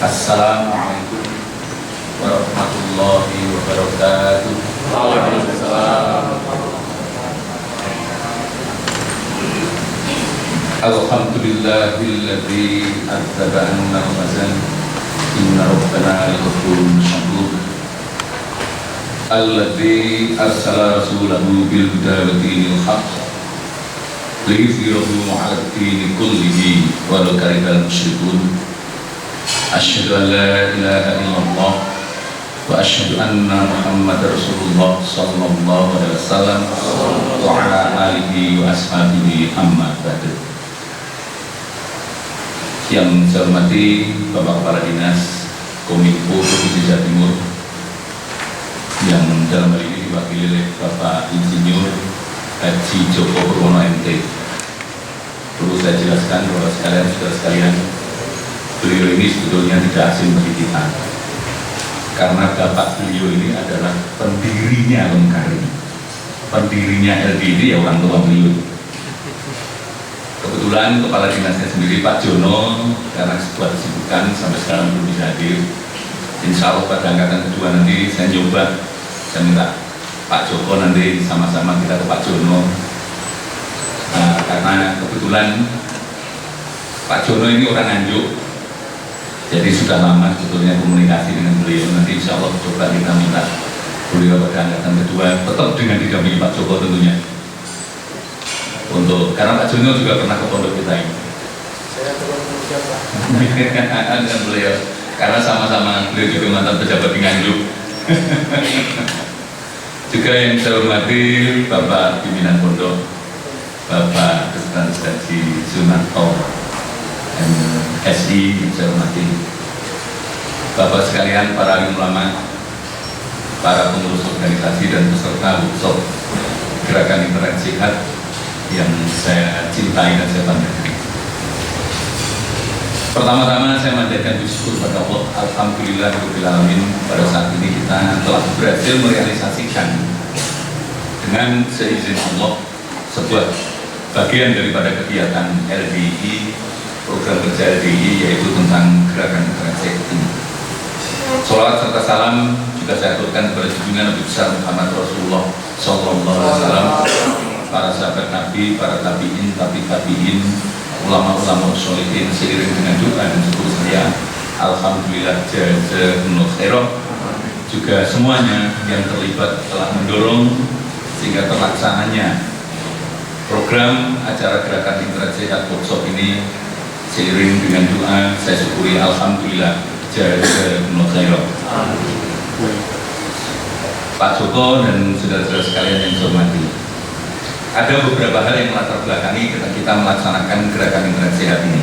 Assalamualaikum warahmatullahi wabarakatuh. Waalaikumsalam. Alhamdulillahilladzi adzaba anna al-mazan. Inna rabbana al-ghafurun syakur. Alladzi arsala rasulahu bil huda wa dinil haqq liyudhhirahu 'ala ad-dini kullihi walau karihal musyrikun. Asyhadu an la ilaha illallah wa asyhadu anna Muhammadar Rasulullah sallallahu alaihi wasallam wa ala alihi wa ashabihi amma ba'du. Yang saya hormati Bapak Kepala Dinas Kominfo Provinsi Jawa Timur, yang dalam hal ini diwakili oleh Bapak Insinyur Haji Joko Purwono MT. Perlu saya jelaskan kepada saudara sekalian, beliau ini sebetulnya tidak asing bagi kita, karena bapak beliau ini adalah pendirinya Lengkari, pendirinya LDI, ya orang tua beliau. Kebetulan kepala dinasnya sendiri Pak Jono, karena sebuah kesibukan sampai sekarang belum bisa hadir. Insya Allah pada angkatan kedua nanti saya coba, saya minta Pak Joko nanti sama-sama kita ke Pak Jono. Nah, karena kebetulan Pak Jono ini orang Nganjuk, jadi sudah lama sebetulnya komunikasi dengan beliau. Nanti insya Allah coba kita minta beliau pada angkatan kedua tetap dengan didampingi Pak Joko tentunya. Untuk karena Pak Jono juga pernah ke pondok kita ini. Saya turun siapa? Dengan beliau, karena sama-sama beliau juga mantan pejabat di Nganjuk. Juga yang saya hormati Bapak pimpinan pondok, Bapak Representasi Sunarto MSI, yang saya hormati Bapak sekalian, para alim ulama, para pengurus organisasi dan peserta workshop gerakan internet sehat yang saya cintai dan saya banggakan. Pertama-tama saya manjatkan syukur pada Allah, alhamdulillahirabbil alamin, pada saat ini kita telah berhasil merealisasikan dengan seizin Allah sebuah bagian daripada kegiatan LDI, program kerja LDI, yaitu tentang gerakan internet sehat ini. Sholawat serta salam juga saya aturkan kepada junjungan Nabi besar Muhammad Rasulullah sallallahu alaihi wasallam, para sahabat Nabi, para tabiin, tabiin, ulama-ulama sholihin, seiring dengan doa dan syukur saya, alhamdulillah jazakumullah khairan. Juga semuanya yang terlibat telah mendorong sehingga terlaksananya program acara gerakan internet sehat workshop ini. Seiring dengan doa, saya syukuri alhamdulillah jazakumullah khairan. Pak Joko dan saudara-saudara sekalian yang saya hormati, ada beberapa hal yang melatar belakangi ketika kita melaksanakan gerakan internet sehat ini.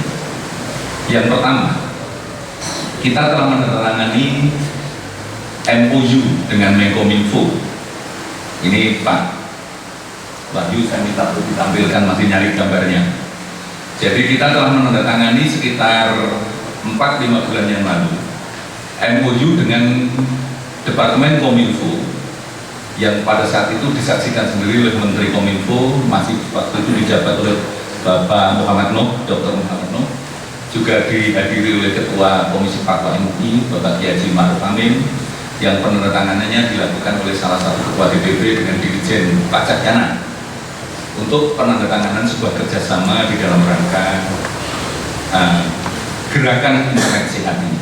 Yang pertama, kita telah menandatangani MOU dengan Menkominfo. Ini Pak Wahyu, saya minta untuk ditampilkan, masih nyari gambarnya. Jadi kita telah menandatangani sekitar 4-5 bulan yang lalu MOU dengan Departemen Kominfo, yang pada saat itu disaksikan sendiri oleh Menteri Kominfo, masih waktu itu dijabat oleh Bapak Muhammad Nuh, Dr. Muhammad Nuh, juga dihadiri oleh Ketua Komisi Fatwa MUI, Bapak Kiai Haji Ma'ruf Amin, yang penandatanganannya dilakukan oleh salah satu Ketua DPP dengan Dirjen Pajak Yana, untuk penandatanganan sebuah kerjasama di dalam rangka gerakan internet sehat ini.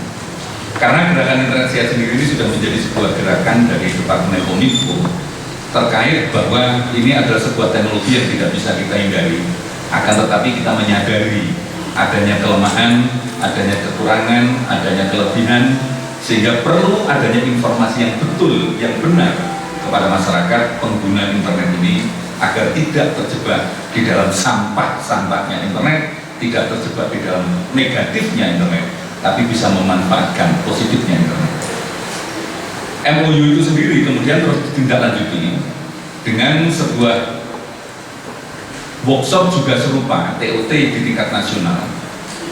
Karena gerakan internet sehat sendiri ini sudah menjadi sebuah gerakan dari Departemen Kominfo terkait bahwa ini adalah sebuah teknologi yang tidak bisa kita hindari, akan tetapi kita menyadari adanya kelemahan, adanya kekurangan, adanya kelebihan, sehingga perlu adanya informasi yang betul, yang benar kepada masyarakat pengguna internet ini, agar tidak terjebak di dalam sampah-sampahnya internet, tidak terjebak di dalam negatifnya internet, tapi bisa memanfaatkan positifnya internet. MOU itu sendiri kemudian terus ditindaklanjuti dengan sebuah workshop juga serupa, TOT di tingkat nasional,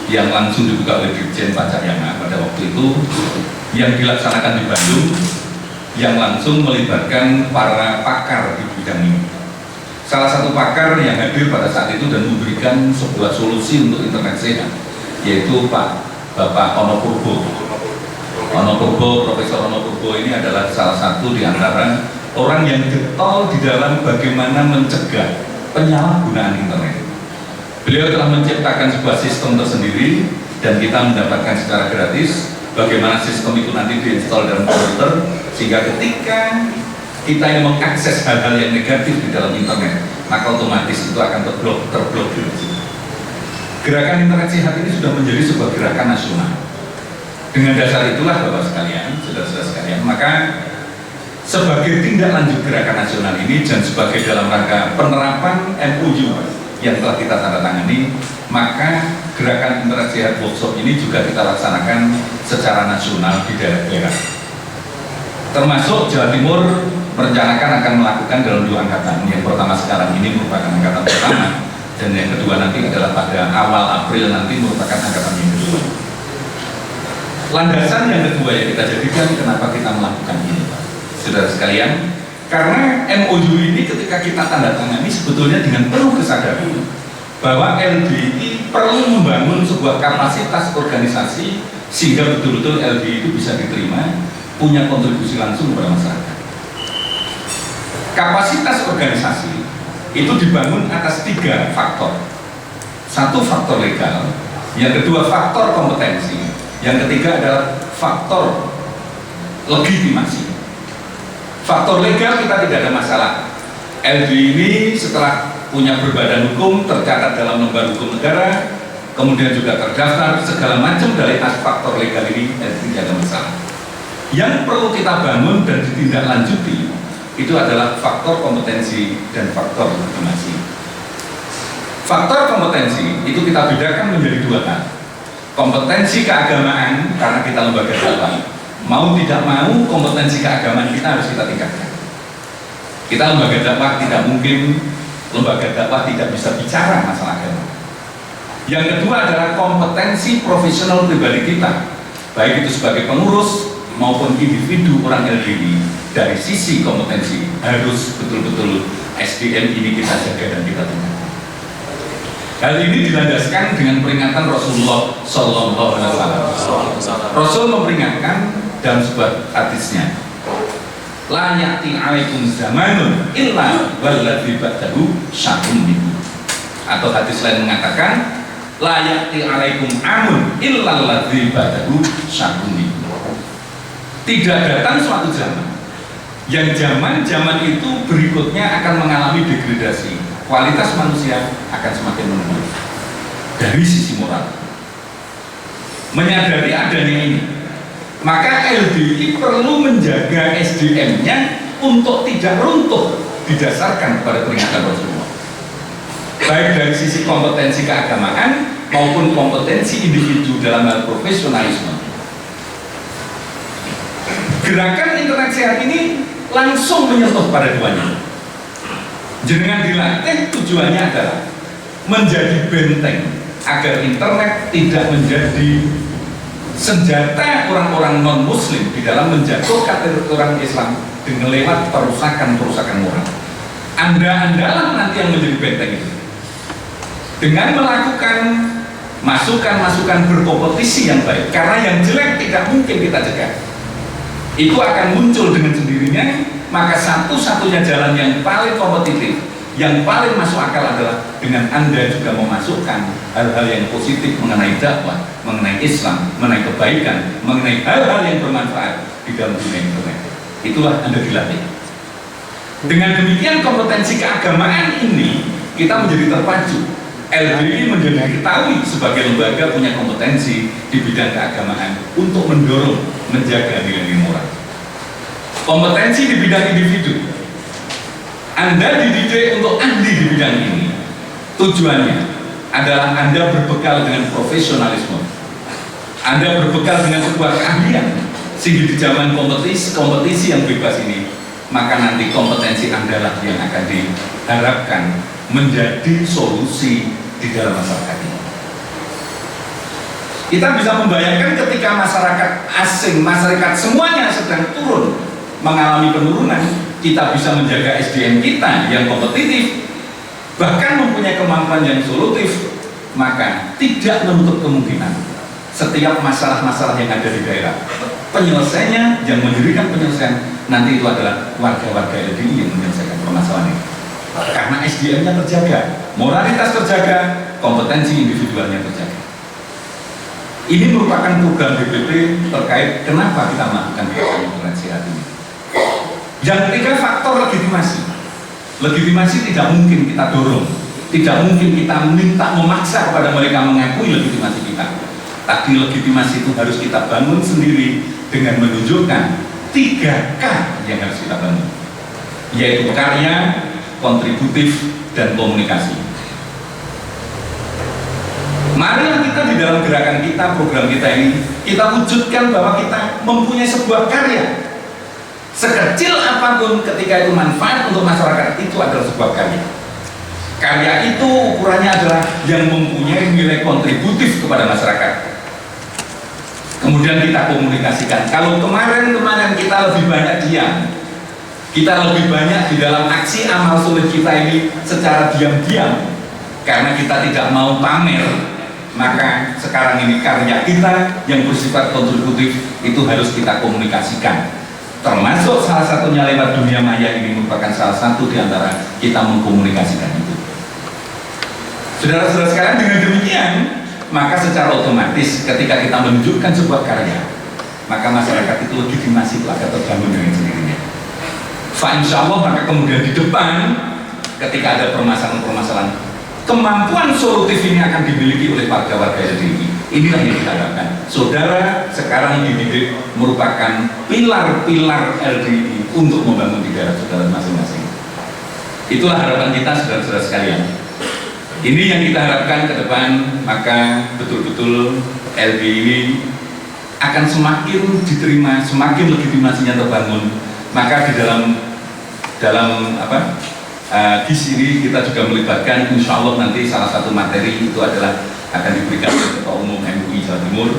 yang langsung dibuka oleh Dirjen Pajak Yana pada waktu itu, yang dilaksanakan di Bandung, yang langsung melibatkan para pakar di bidang ini. Salah satu pakar yang hadir pada saat itu dan memberikan sebuah solusi untuk internet sehat, yaitu Bapak Ono Purbo, Profesor Rono Purbo ini adalah salah satu di antara orang yang getol di dalam bagaimana mencegah penyalahgunaan internet. Beliau telah menciptakan sebuah sistem tersendiri dan kita mendapatkan secara gratis bagaimana sistem itu nanti diinstal dalam komputer, sehingga ketika kita yang mengakses hal-hal yang negatif di dalam internet, maka otomatis itu akan terblokir. Gerakan internet sehat ini sudah menjadi sebuah gerakan nasional. Dengan dasar itulah Bapak sekalian, saudara-saudara sekalian, maka sebagai tindak lanjut gerakan nasional ini dan sebagai dalam rangka penerapan MOU yang telah kita tanda tangani, maka gerakan internet sehat workshop ini juga kita laksanakan secara nasional di daerah-daerah. Termasuk Jawa Timur merencanakan akan melakukan dalam 2 angkatan. Yang pertama sekarang ini merupakan angkatan pertama, dan yang kedua nanti adalah pada awal April nanti merupakan angkatan yang kedua. Landasan yang kedua yang kita jadikan kenapa kita melakukan ini, saudara sekalian, karena MOU ini ketika kita tanda tangani sebetulnya dengan penuh kesadaran bahwa LDI perlu membangun sebuah kapasitas organisasi sehingga betul-betul LDI itu bisa diterima, punya kontribusi langsung kepada masyarakat. Kapasitas organisasi itu dibangun atas 3 faktor. 1 faktor legal, yang kedua faktor kompetensi, yang ketiga adalah faktor legitimasi. Faktor legal kita tidak ada masalah. LDI ini setelah punya berbadan hukum, tercatat dalam lembar hukum negara, kemudian juga terdaftar, segala macam dari faktor legal ini tidak ada masalah. Yang perlu kita bangun dan ditindaklanjuti itu adalah faktor kompetensi dan faktor legitimasi. Faktor kompetensi itu kita bedakan menjadi 2 hal. Kompetensi keagamaan, karena kita lembaga dakwah, mau tidak mau kompetensi keagamaan kita harus kita tingkatkan. Kita lembaga dakwah, tidak mungkin lembaga dakwah tidak bisa bicara masalah agama. Yang kedua adalah kompetensi profesional pribadi kita, baik itu sebagai pengurus maupun individu orang LDI. Dari sisi kompetensi harus betul-betul SDM ini kita jaga dan kita tingkatkan. Hal ini dilandaskan dengan peringatan Rasulullah Sallallahu Alaihi Wasallam. Rasul memperingatkan dalam sebuah hadisnya, la ya'ti 'alaikum zamanun illa walladzi ba'dahu syarrun minhu. Atau hadis lain mengatakan, la ya'ti 'alaikum amun illa alladzi ba'dahu syarrun minhu. Tidak datang suatu zaman yang zaman itu berikutnya akan mengalami degradasi. Kualitas manusia akan semakin menurun dari sisi moral. Menyadari adanya ini, maka LDI perlu menjaga SDM-nya untuk tidak runtuh didasarkan pada peringatan Rasulullah, baik dari sisi kompetensi keagamaan maupun kompetensi individu dalam hal profesionalisme. Gerakan internet sehat ini langsung menyentuh pada duanya. Jenengan dilatih tujuannya adalah menjadi benteng agar internet tidak menjadi senjata orang-orang non-muslim di dalam menjatuhkan orang Islam dengan lewat perusakan-perusakan moral. Anda-andalah nanti yang menjadi benteng itu dengan melakukan masukan-masukan berkompetisi yang baik, karena yang jelek tidak mungkin kita cegah. Itu akan muncul dengan sendirinya. Maka satu-satunya jalan yang paling kompetitif, yang paling masuk akal adalah dengan Anda juga memasukkan hal-hal yang positif mengenai dakwah, mengenai Islam, mengenai kebaikan, mengenai hal-hal yang bermanfaat di dalam dunia internet. Itulah Anda dilatih. Dengan demikian kompetensi keagamaan ini kita menjadi terpacu. LDI menjadi diketahui sebagai lembaga punya kompetensi di bidang keagamaan untuk mendorong, menjaga nilai-nilai moral. Kompetensi di bidang individu, Anda dididik untuk ahli di bidang ini. Tujuannya adalah Anda berbekal dengan profesionalisme, Anda berbekal dengan sebuah keahlian, sehingga di zaman kompetisi yang bebas ini, maka nanti kompetensi Anda lah yang akan diharapkan menjadi solusi di dalam masyarakat ini. Kita bisa membayangkan ketika masyarakat asing, masyarakat semuanya sedang turun, mengalami penurunan, kita bisa menjaga SDM kita yang kompetitif, bahkan mempunyai kemampuan yang solutif, maka tidak menutup kemungkinan setiap masalah-masalah yang ada di daerah penyelesaiannya, yang mendirikan penyelesaian nanti itu adalah warga-warga LDI yang menyelesaikan permasalahan ini. Karena SDM-nya terjaga, moralitas terjaga, kompetensi individualnya terjaga. Ini merupakan program BPP terkait kenapa kita melakukan gerakan internet sehat ini. Yang ketiga, faktor legitimasi. Legitimasi tidak mungkin kita dorong, tidak mungkin kita minta memaksa kepada mereka mengakui legitimasi kita. Tapi legitimasi itu harus kita bangun sendiri dengan menunjukkan 3K yang harus kita bangun, yaitu karya, kontributif, dan komunikasi. Marilah kita di dalam gerakan kita, program kita ini, kita wujudkan bahwa kita mempunyai sebuah karya. Sekecil apapun ketika itu manfaat untuk masyarakat, itu adalah sebuah karya. Karya itu ukurannya adalah yang mempunyai nilai kontributif kepada masyarakat. Kemudian kita komunikasikan. Kalau kemarin kita lebih banyak diam, kita lebih banyak di dalam aksi amal soleh kita ini secara diam-diam, karena kita tidak mau pamer, maka sekarang ini karya kita yang bersifat kontributif itu harus kita komunikasikan. Termasuk salah satunya lewat dunia maya ini merupakan salah satu di antara kita mengkomunikasikan itu. Saudara-saudara sekalian, dengan demikian, maka secara otomatis ketika kita menunjukkan sebuah karya, maka masyarakat itu legitimasi itu akan terbangun dengan sendirinya. Insya Allah, maka kemudian di depan ketika ada permasalahan-permasalahan, kemampuan solutif ini akan dimiliki oleh warga-warga LDI. Inilah yang kita harapkan. Saudara sekarang dididik merupakan pilar-pilar LDI untuk membangun di daerah saudara masing-masing. Itulah harapan kita, saudara-saudara sekalian. Ini yang kita harapkan ke depan, maka betul-betul LDI ini akan semakin diterima, semakin legitimasinya terbangun. Maka di di sini kita juga melibatkan, insya Allah nanti salah satu materi itu adalah akan diberikan oleh Ketua Umum MUI Jawa Timur.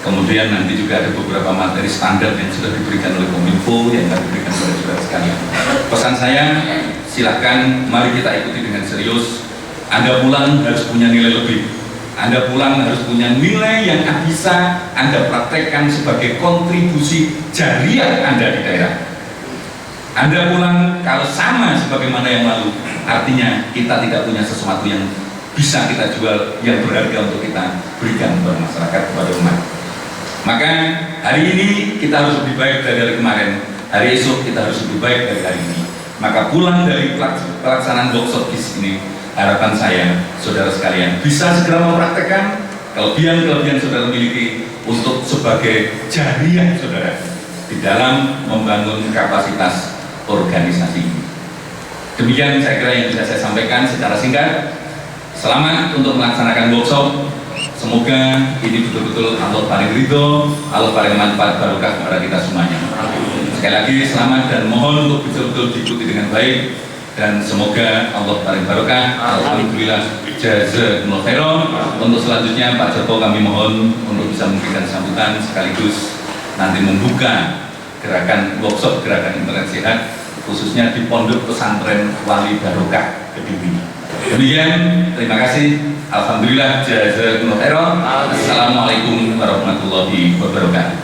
Kemudian nanti juga ada beberapa materi standar yang sudah diberikan oleh Kominfo yang akan diberikan kepada saudara sekalian. Pesan saya, silakan mari kita ikuti dengan serius. Anda pulang harus punya nilai lebih. Anda pulang harus punya nilai yang bisa Anda praktekkan sebagai kontribusi jariah Anda di daerah. Anda pulang kalau sama sebagaimana yang lalu, artinya kita tidak punya sesuatu yang bisa kita jual, yang berharga untuk kita berikan kepada masyarakat, kepada umat. Maka hari ini kita harus lebih baik dari hari kemarin, hari esok kita harus lebih baik dari hari ini. Maka pulang dari pelaksanaan workshop di sini, harapan saya, saudara sekalian, bisa segera mempraktekkan kelebihan-kelebihan saudara miliki untuk sebagai jariah saudara di dalam membangun kapasitas organisasi. Demikian saya kira yang bisa saya sampaikan secara singkat. Selamat untuk melaksanakan workshop. Semoga ini betul-betul Allah paling ridho, Allah paling manfaat barokah kepada kita semuanya. Sekali lagi selamat dan mohon untuk betul-betul diikuti dengan baik, dan semoga Allah paling barokah. Alhamdulillah, jazakumullah khairan. Untuk selanjutnya Pak Joko kami mohon untuk bisa memberikan sambutan sekaligus nanti membuka gerakan workshop gerakan internet sehat khususnya di Pondok Pesantren Wali Barokah Kediri. Demikian, terima kasih. Alhamdulillah, jazakumullah khairan. Assalamualaikum warahmatullahi wabarakatuh.